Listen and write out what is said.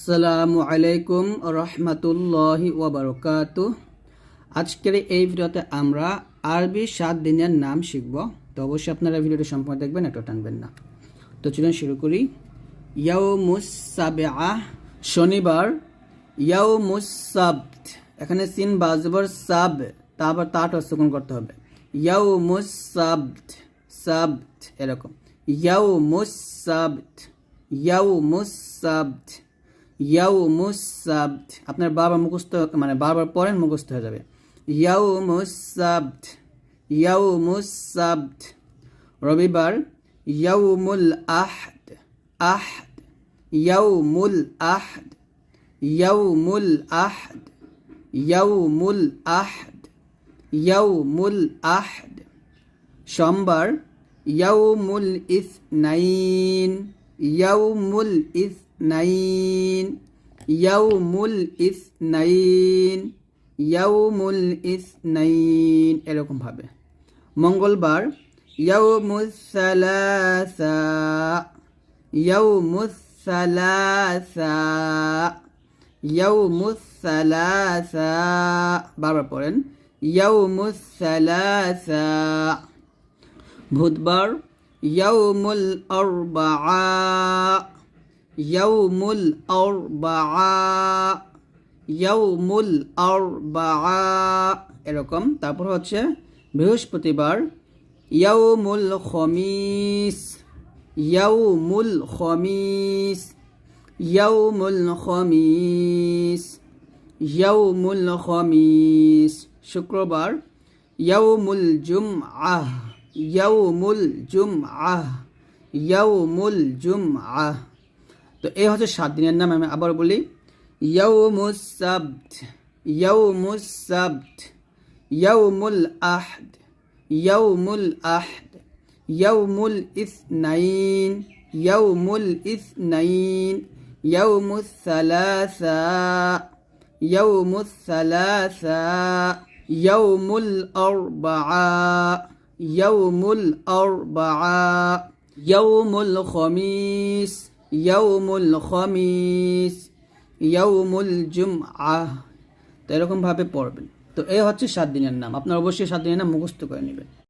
আসসালামু আলাইকুম রহমতুল্লাহি ওয়া বারাকাতুহু। আজকের এই ভিডিওতে আমরা আরবি 7 দিনের নাম শিখব। তো অবশ্যই আপনারা ভিডিওটি সম্পূর্ণ দেখবেন, একটু টানবেন না। তো চলুন শুরু করি। ইয়াউমুস সাবআহ শনিবার, ইয়াউমুস সাবত, এখানে সিন বাজবর সাব, তারপর তাটা সুকুন করতে হবে। ইয়াউমুস সাবত, সাবত এরকম। ইয়াউমুস সাবত, ইয়াউমুস সাবত, ইয়াউমুস সাবত। আপনার বারবার মুখস্থ, মানে বারবার পড়েন মুখস্থ হয়ে যাবে। ইয়াউমুস সাবত, ইয়াউমুস সাবত। রবিবার, ইয়াউমুল আহদ, আহদ, ইয়াউমুল আহদ, ইয়াউমুল আহদ, ইয়াউমুল আহদ, ইয়াউমুল আহদ। সোমবার, ইয়াউমুল ইসনাইন, ইয়াউমুল ইসনাইন, ইয়াউমুল ইসনাইন, ইয়াউমুল ইসনাইন এরকম ভাবে। মঙ্গলবার, ইয়াউমুস সালাসা, ইয়াউমুস সালাসা, ইয়াউমুস সালাসা, বারবার পড়েন, ইয়াউমুস সালাসা। বুধবার, ইয়াউমুল আরবাআ, ইয়াউমুল আরবাআ, ইয়াউমুল আরবাআ এরকম। তারপর হচ্ছে বৃহস্পতিবার, ইয়াউমুল খমিস, ইয়াউমুল খমিস, ইয়াউমুল খমিস, ইয়াউমুল খমিস। শুক্রবার, ইয়াউমুল জুমআহ, ইয়াউমুল জুমআহ, ইয়াউমুল জুমআহ। তো এই হচ্ছে 7 দিনের নাম। আমি আবার বলি, ইয়াউমুস সাবত, ইয়াউমুস সাবত, ইয়াউমুল আহদ, ইয়াউমুল আহদ, ইয়াউমুল ইসনাইন, ইয়াউমুল ইসনাইন, ইয়াউমুস সালাসা, ইয়াউমুস সালাসা, ইয়াউমুল আরবাআ, ইয়াউমুল আরবাআ, ইয়াউমুল খমিস, ইয়াউমুল খমিস, ইয়াউমুল জুমআহ। তো এরকম ভাবে পড়বেন। তো এই হচ্ছে 7 দিনের নাম। আপনারা অবশ্যই 7 দিনের নাম মুখস্থ করে নেবেন।